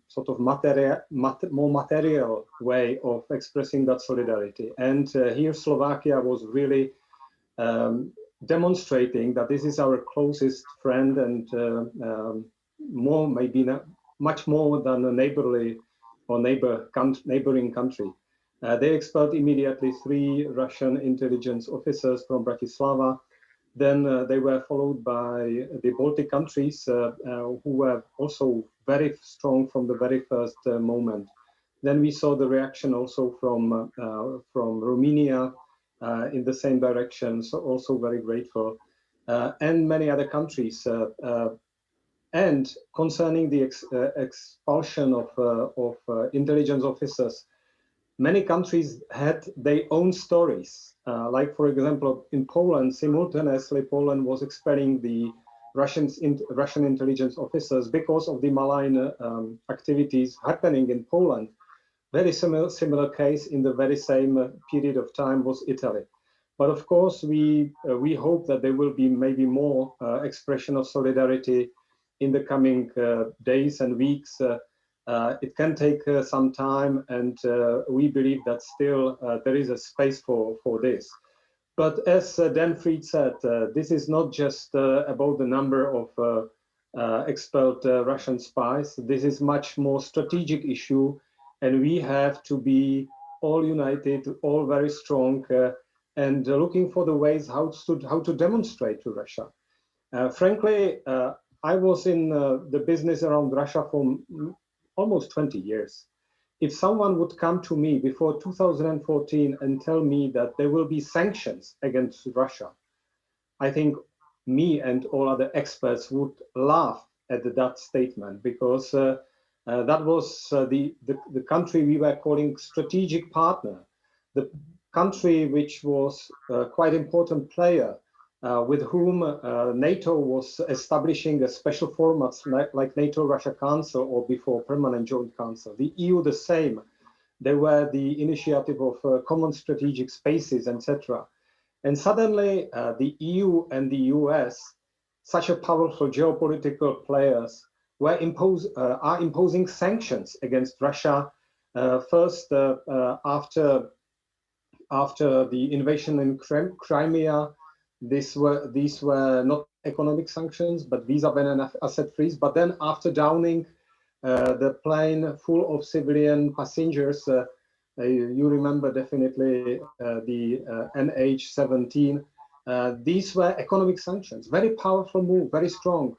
sort of more material way of expressing that solidarity. And here Slovakia was really demonstrating that this is our closest friend and more, maybe not, much more than a neighborly or neighboring country. They expelled immediately 3 Russian intelligence officers from Bratislava. Then they were followed by the Baltic countries, who were also very strong from the very first moment. Then we saw the reaction also from Romania in the same direction, so also very grateful, and many other countries. And concerning the expulsion of intelligence officers, many countries had their own stories. Like, for example, in Poland, simultaneously, Poland was expelling the Russian intelligence officers because of the malign activities happening in Poland. Very similar case in the very same period of time was Italy. But of course, we hope that there will be maybe more expression of solidarity in the coming days and weeks. It can take some time, and we believe that still there is a space for this. But as Dan Fried said, this is not just about the number of expelled Russian spies. This is much more strategic issue, and we have to be all united, all very strong, and looking for the ways how to demonstrate to Russia. Frankly, I was in the business around Russia for almost 20 years. If someone would come to me before 2014 and tell me that there will be sanctions against Russia, I think me and all other experts would laugh at that statement, because that was the country we were calling strategic partner, the country which was quite important player, with whom NATO was establishing a special formats like NATO-Russia Council, or before Permanent Joint Council. The EU the same. There were the initiative of common strategic spaces, etc. And suddenly the EU and the US, such a powerful geopolitical players, are imposing sanctions against Russia, first after the invasion in Crimea. These were not economic sanctions, but visa ban and asset freeze. But then after downing the plane full of civilian passengers, you remember definitely the NH-17. These were economic sanctions, very powerful move, very strong.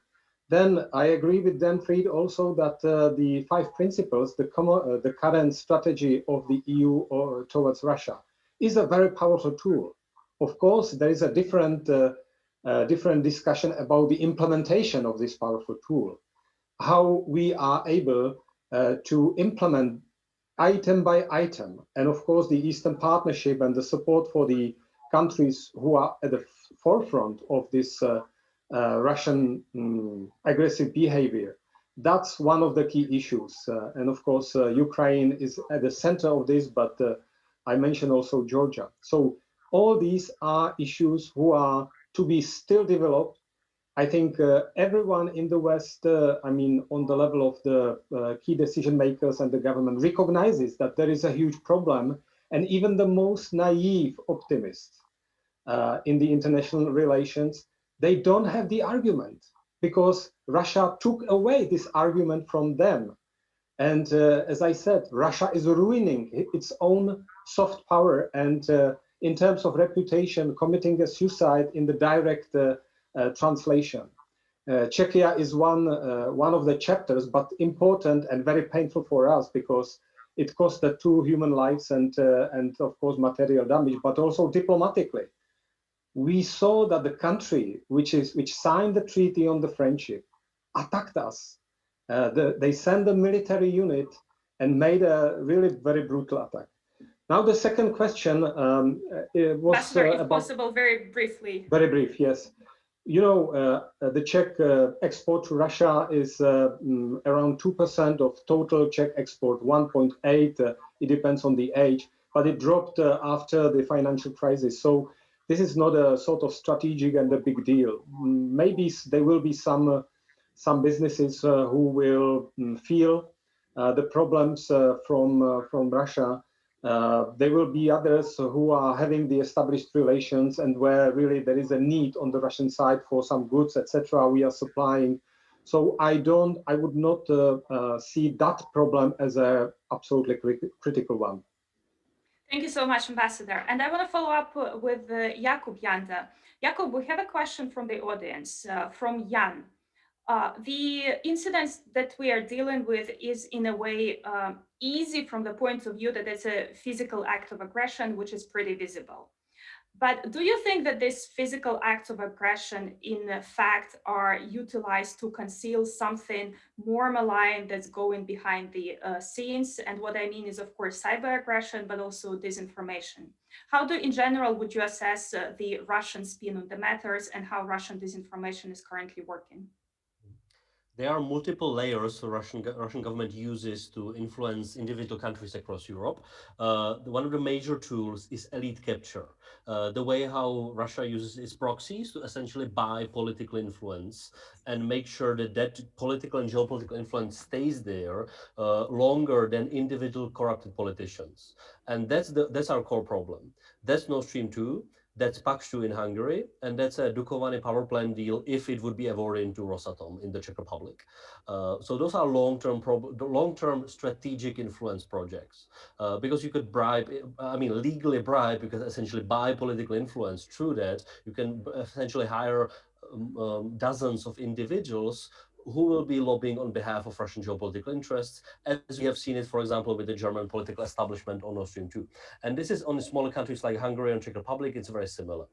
Then I agree with Dan Fried also that the 5 principles, the current strategy of the EU towards Russia, is a very powerful tool. Of course, there is a different discussion about the implementation of this powerful tool, how we are able to implement item by item. And of course, the Eastern Partnership and the support for the countries who are at the forefront of this Russian aggressive behavior. That's one of the key issues. And of course, Ukraine is at the center of this, but I mentioned also Georgia. So all these are issues who are to be still developed. I think everyone in the West, I mean, on the level of the key decision makers and the government, recognizes that there is a huge problem. And even the most naive optimists in the international relations, they don't have the argument, because Russia took away this argument from them. And as I said, Russia is ruining its own soft power, and in terms of reputation, committing a suicide in the direct translation. Czechia is one of the chapters, but important and very painful for us, because it cost 2 human lives and of course material damage, but also diplomatically. We saw that the country which signed the treaty on the friendship attacked us. They sent a military unit and made a really very brutal attack. Now the second question was Ambassador, if about, possible, very briefly. Very brief, yes. You know, the Czech export to Russia is around 2% of total Czech export, 1.8. It depends on the age, but it dropped after the financial crisis. So this is not a sort of strategic and a big deal. Maybe there will be some businesses who will feel the problems from Russia, There will be others who are having the established relations and where really there is a need on the Russian side for some goods, etc. We are supplying. So I would not see that problem as a absolutely critical one. Thank you so much, Ambassador. And I want to follow up with Jakub Janda. Jakub, we have a question from the audience, from Jan. The incidents that we are dealing with is in a way easy from the point of view that it's a physical act of aggression, which is pretty visible. But do you think that these physical acts of aggression in fact are utilized to conceal something more malign that's going behind the scenes? And what I mean is, of course, cyber aggression, but also disinformation. How in general, would you assess the Russian spin on the matters and how Russian disinformation is currently working? There are multiple layers the Russian government uses to influence individual countries across Europe. One of the major tools is elite capture. The way how Russia uses its proxies to essentially buy political influence and make sure that that political and geopolitical influence stays there longer than individual corrupted politicians. And that's our core problem. That's Nord Stream 2. That's Pax-2 in Hungary, and that's a Dukovany power plant deal if it would be awarded into Rosatom in the Czech Republic. So those are long-term strategic influence projects because you could legally bribe, you can essentially buy political influence through that. You can essentially hire dozens of individuals who will be lobbying on behalf of Russian geopolitical interests, as we have seen it, for example, with the German political establishment on Nord Stream 2. And this is on smaller countries like Hungary and Czech Republic, it's very similar.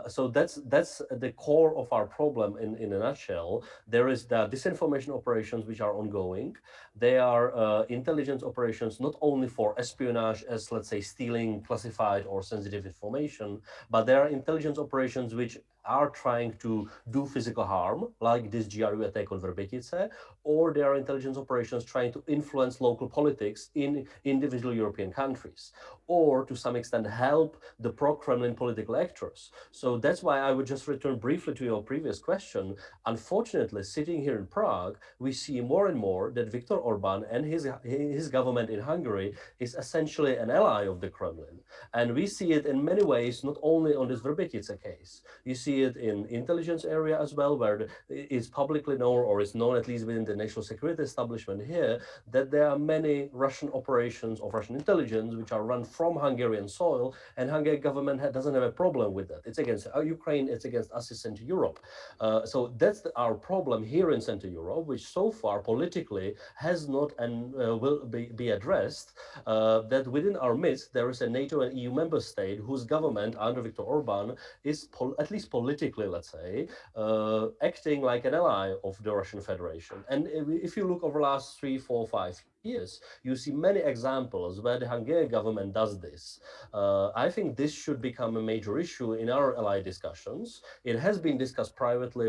So that's the core of our problem in a nutshell. There is the disinformation operations which are ongoing. They are intelligence operations, not only for espionage as, let's say, stealing classified or sensitive information, but there are intelligence operations which are trying to do physical harm, like this GRU attack on Verbětice, or there are intelligence operations trying to influence local politics in individual European countries, or to some extent help the pro-Kremlin political actors. So that's why I would just return briefly to your previous question. Unfortunately, sitting here in Prague, we see more and more that Viktor Orban and his government in Hungary is essentially an ally of the Kremlin. And we see it in many ways, not only on this Verbětice case. You see it in intelligence area as well, where it's publicly known, or is known at least within the national security establishment here, that there are many Russian operations of Russian intelligence which are run from Hungarian soil, and Hungarian government doesn't have a problem with that. It's against Ukraine, it's against us in Central Europe. So that's our problem here in Central Europe, which so far politically has not and will be addressed, that within our midst there is a NATO and EU member state whose government under Viktor Orban is at least politically, let's say, acting like an ally of the Russian Federation. And if you look over the last 3, 4, 5 years, you see many examples where the Hungarian government does this. I think this should become a major issue in our ally discussions. It has been discussed privately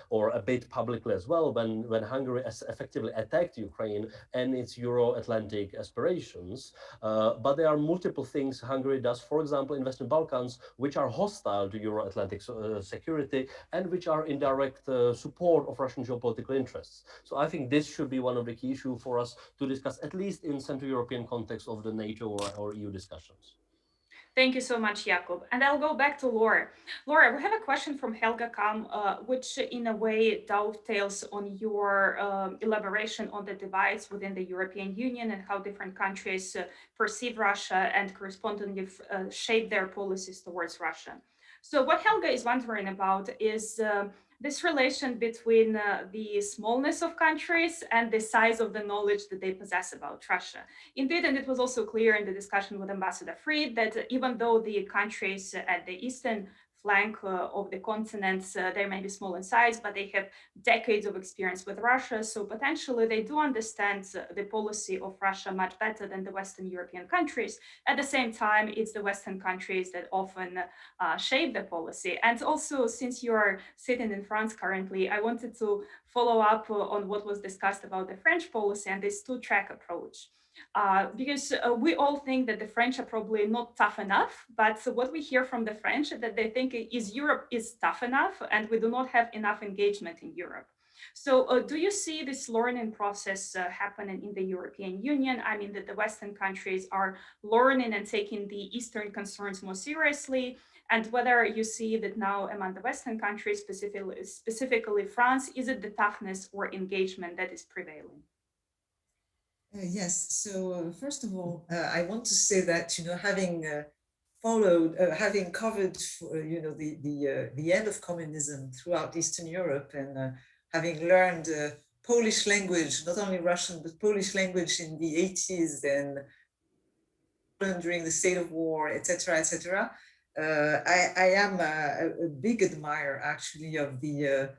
or a bit publicly as well, when Hungary effectively attacked Ukraine and its Euro-Atlantic aspirations. But there are multiple things Hungary does, for example, in Western Balkans, which are hostile to Euro-Atlantic security and which are in direct support of Russian geopolitical interests. So I think this should be one of the key issues for us to discuss, at least in Central European context of the NATO or EU discussions. Thank you so much, Jakub. And I'll go back to Laura. Laura, we have a question from Helga Kam, which in a way dovetails on your elaboration on the divides within the European Union and how different countries perceive Russia and correspondingly shape their policies towards Russia. So what Helga is wondering about is this relation between the smallness of countries and the size of the knowledge that they possess about Russia. Indeed, and it was also clear in the discussion with Ambassador Fried that even though the countries at the eastern flank of the continents, they may be small in size, but they have decades of experience with Russia. So potentially they do understand the policy of Russia much better than the Western European countries. At the same time, it's the Western countries that often shape the policy. And also, since you're sitting in France currently, I wanted to follow up on what was discussed about the French policy and this two-track approach. Because we all think that the French are probably not tough enough, but what we hear from the French that they think is Europe is tough enough and we do not have enough engagement in Europe. So do you see this learning process happening in the European Union? I mean, that the Western countries are learning and taking the Eastern concerns more seriously, and whether you see that now among the Western countries, specifically France, is it the toughness or engagement that is prevailing? Yes. So first of all, I want to say that having having covered the end of communism throughout Eastern Europe, and having learned Polish language, not only Russian but Polish language in the 80s, and during the state of war, etc., etc. I am a big admirer, actually, of the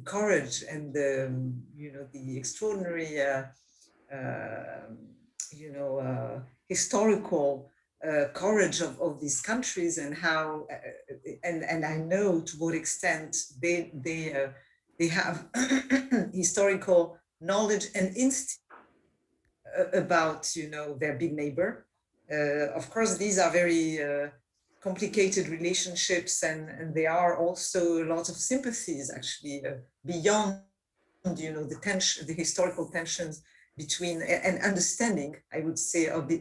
courage and the extraordinary historical courage of these countries, and how and I know to what extent they have historical knowledge and instinct about their big neighbor. Of course, these are very complicated relationships, and there are also a lot of sympathies, actually, beyond the historical tensions between, and understanding, I would say, of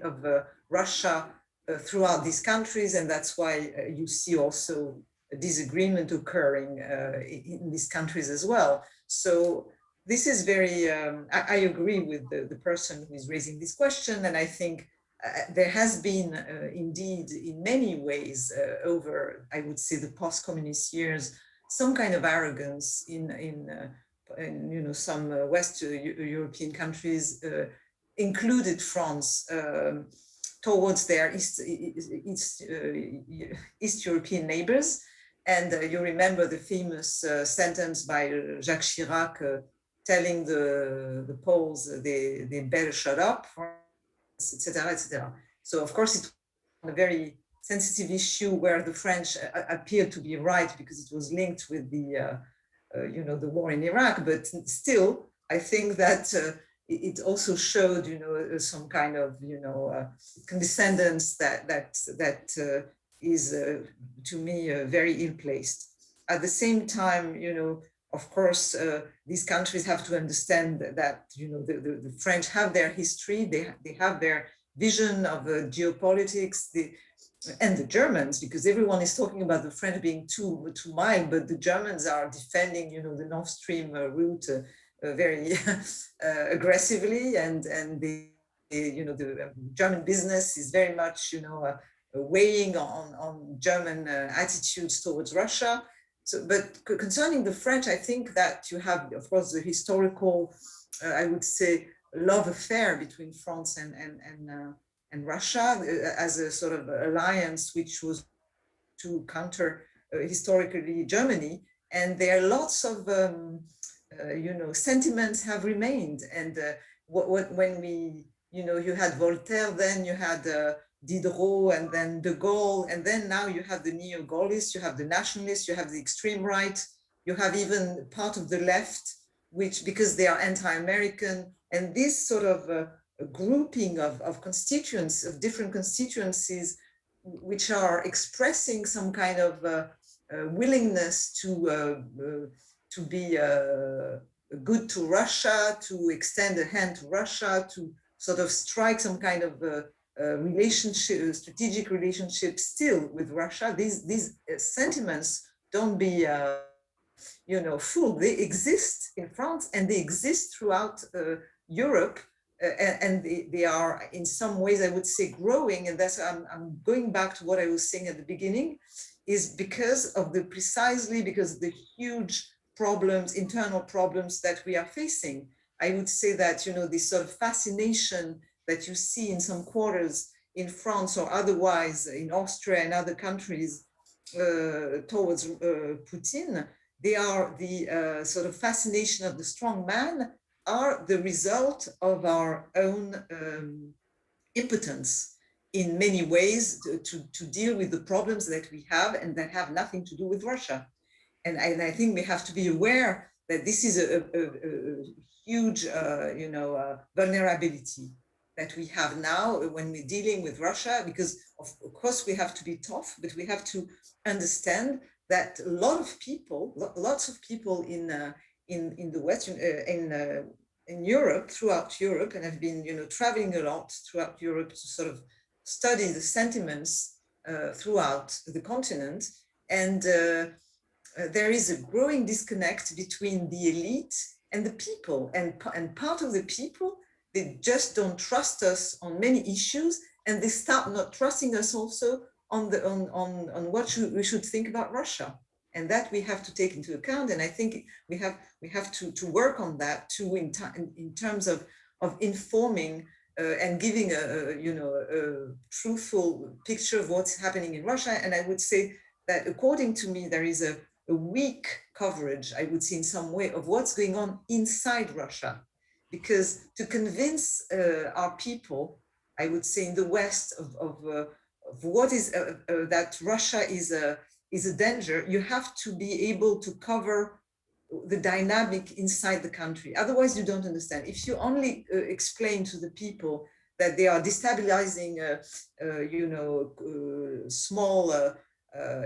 Russia throughout these countries, and that's why you see also a disagreement occurring in these countries as well. So this is very, I agree with the person who is raising this question, and I think there has been indeed, in many ways, over, I would say, the post-communist years, some kind of arrogance in some West European countries, included France, towards their East European neighbors. And you remember the famous sentence by Jacques Chirac telling the Poles they better shut up, etc., etc. So of course it was a very sensitive issue where the French appeared to be right because it was linked with the the war in Iraq. But still, I think that it also showed some kind of condescendence that is to me very ill-placed. At the same time, of course, these countries have to understand that the French have their history, they have their vision of geopolitics, and the Germans, because everyone is talking about the French being too mild, but the Germans are defending the Nord Stream route very aggressively, and the German business is very much weighing on German attitudes towards Russia. So, but concerning the French, I think that you have, of course, the historical, I would say, love affair between France and Russia as a sort of alliance which was to counter historically Germany. And there are lots of, sentiments have remained. And when we, you had Voltaire, then you had Diderot, and then de Gaulle, and then now you have the neo-Gaullists, you have the nationalists, you have the extreme right, you have even part of the left, which, because they are anti-American, and this sort of a grouping of constituents, of different constituencies, which are expressing some kind of willingness to be good to Russia, to extend a hand to Russia, to sort of strike some kind of relationship, strategic relationship still with Russia. These sentiments, don't be fooled. They exist in France and they exist throughout Europe, and they are in some ways, I would say, growing. And that's I'm going back to what I was saying at the beginning, is because of the huge problems, internal problems that we are facing. I would say that this sort of fascination that you see in some quarters in France or otherwise in Austria and other countries towards Putin, they are the sort of fascination of the strong man, are the result of our own impotence in many ways to deal with the problems that we have and that have nothing to do with Russia. And I think we have to be aware that this is a huge vulnerability that we have now when we're dealing with Russia, because of course we have to be tough, but we have to understand that lots of people in the West, in Europe, throughout Europe, and I've been, traveling a lot throughout Europe to sort of study the sentiments throughout the continent. And there is a growing disconnect between the elite and the people, and part of the people, they just don't trust us on many issues, and they start not trusting us also on what we should think about Russia, and that we have to take into account. And I think we have to work on that too, in terms of informing and giving a truthful picture of what's happening in Russia. And I would say that, according to me, there is a weak coverage, I would say, in some way, of what's going on inside Russia. Because to convince our people, I would say, in the West of what is that Russia is a danger, you have to be able to cover the dynamic inside the country. Otherwise, you don't understand. If you only explain to the people that they are destabilizing, small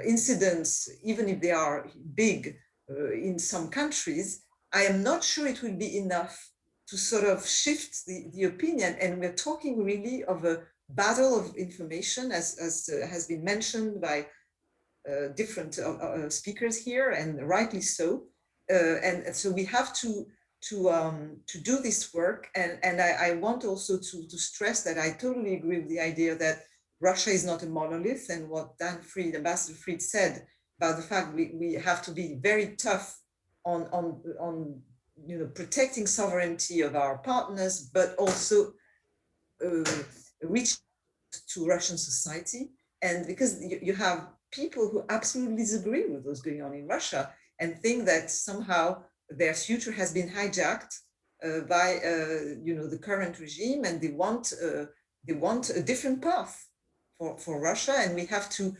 incidents, even if they are big in some countries, I am not sure it will be enough to sort of shift the opinion. And we're talking really of a battle of information, as has been mentioned by different speakers here, and rightly so. And so we have to do this work. And I want also to stress that I totally agree with the idea that Russia is not a monolith, and what Ambassador Fried said about the fact we have to be very tough on protecting sovereignty of our partners, but also reach to Russian society. And because you have people who absolutely disagree with what's going on in Russia and think that somehow their future has been hijacked by the current regime, and they want a different path for Russia. And we have to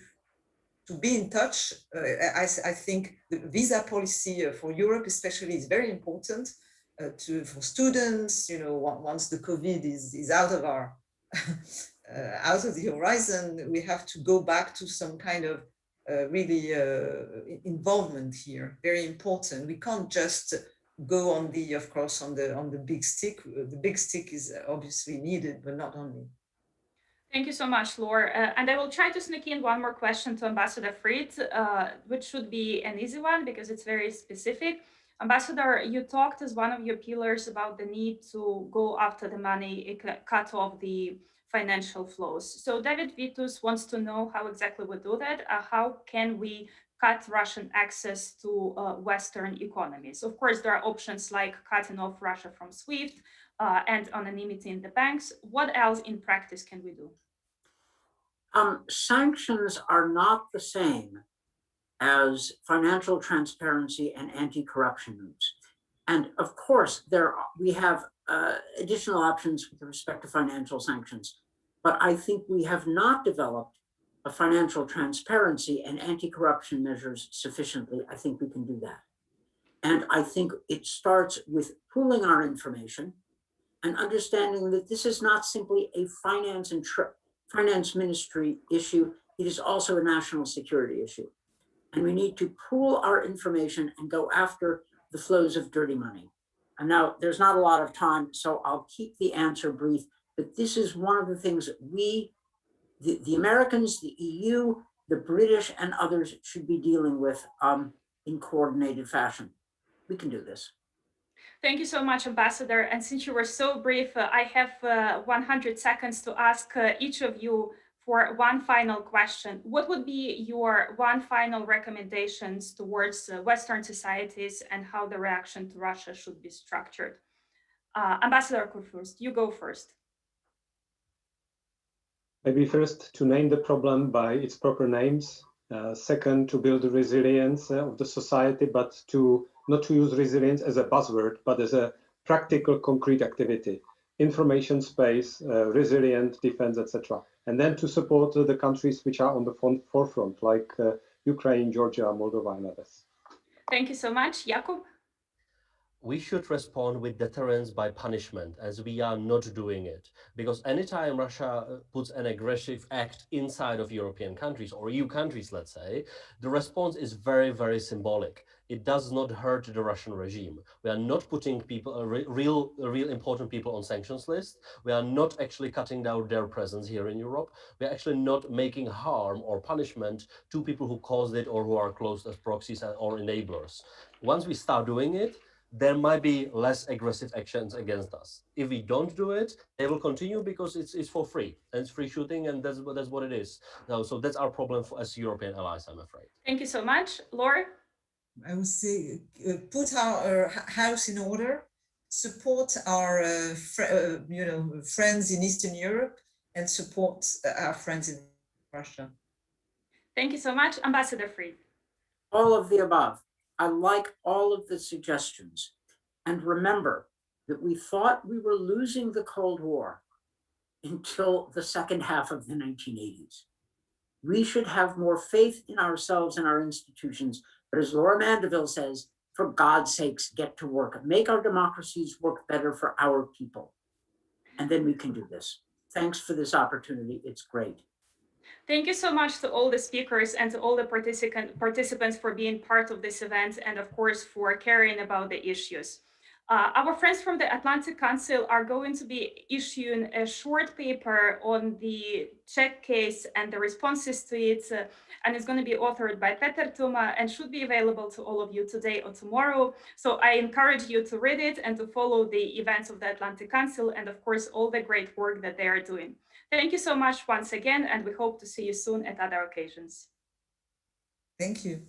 be in touch. I think the visa policy for Europe especially is very important for students. Once the COVID is out of our out of the horizon, we have to go back to some kind of really involvement here. Very important. We can't just go on of course, on the big stick. The big stick is obviously needed, but not only. Thank you so much, Laure. And I will try to sneak in one more question to Ambassador Fried, which should be an easy one because it's very specific. Ambassador, you talked as one of your pillars about the need to go after the money, cut off the financial flows. So David Vitus wants to know how exactly we do that. How can we cut Russian access to Western economies? Of course, there are options like cutting off Russia from SWIFT, and anonymity in the banks. What else in practice can we do? Sanctions are not the same as financial transparency and anti-corruption moves. And of course, we have additional options with respect to financial sanctions, but I think we have not developed a financial transparency and anti-corruption measures sufficiently. I think we can do that. And I think it starts with pooling our information and understanding that this is not simply a finance ministry issue, it is also a national security issue. And we need to pool our information and go after the flows of dirty money. And now there's not a lot of time, so I'll keep the answer brief, but this is one of the things that the Americans, the EU, the British, and others should be dealing with in coordinated fashion. We can do this. Thank you so much, Ambassador. And since you were so brief, I have 100 seconds to ask each of you for one final question. What would be your one final recommendations towards Western societies and how the reaction to Russia should be structured? Ambassador Kurfürst, you go first. Maybe first to name the problem by its proper names. Second, to build the resilience of the society, but not to use resilience as a buzzword, but as a practical, concrete activity. Information space, resilient defense, etc. And then to support the countries which are on the forefront, like Ukraine, Georgia, Moldova, and others. Thank you so much. Jakub? we should respond with deterrence by punishment, as we are not doing it. Because anytime Russia puts an aggressive act inside of European countries or EU countries, let's say, the response is very, very symbolic. It does not hurt the Russian regime. We are not putting people, real important people on sanctions list. We are not actually cutting down their presence here in Europe. We are actually not making harm or punishment to people who caused it or who are closed as proxies or enablers. Once we start doing it, there might be less aggressive actions against us. If we don't do it, they will continue because it's for free and it's free shooting, and that's what it is. So that's our problem as European allies, I'm afraid. Thank you so much. Laura? I would say put our house in order, support our friends in Eastern Europe, and support our friends in Russia. Thank you so much. Ambassador Fried. All of the above. I like all of the suggestions. And remember that we thought we were losing the Cold War until the second half of the 1980s. We should have more faith in ourselves and our institutions. But as Laura Mandeville says, for God's sakes, get to work. Make our democracies work better for our people. And then we can do this. Thanks for this opportunity. It's great. Thank you so much to all the speakers and to all the participants for being part of this event and, of course, for caring about the issues. Our friends from the Atlantic Council are going to be issuing a short paper on the Czech case and the responses to it, and it's going to be authored by Peter Tuma and should be available to all of you today or tomorrow. So I encourage you to read it and to follow the events of the Atlantic Council and, of course, all the great work that they are doing. Thank you so much once again, and we hope to see you soon at other occasions. Thank you.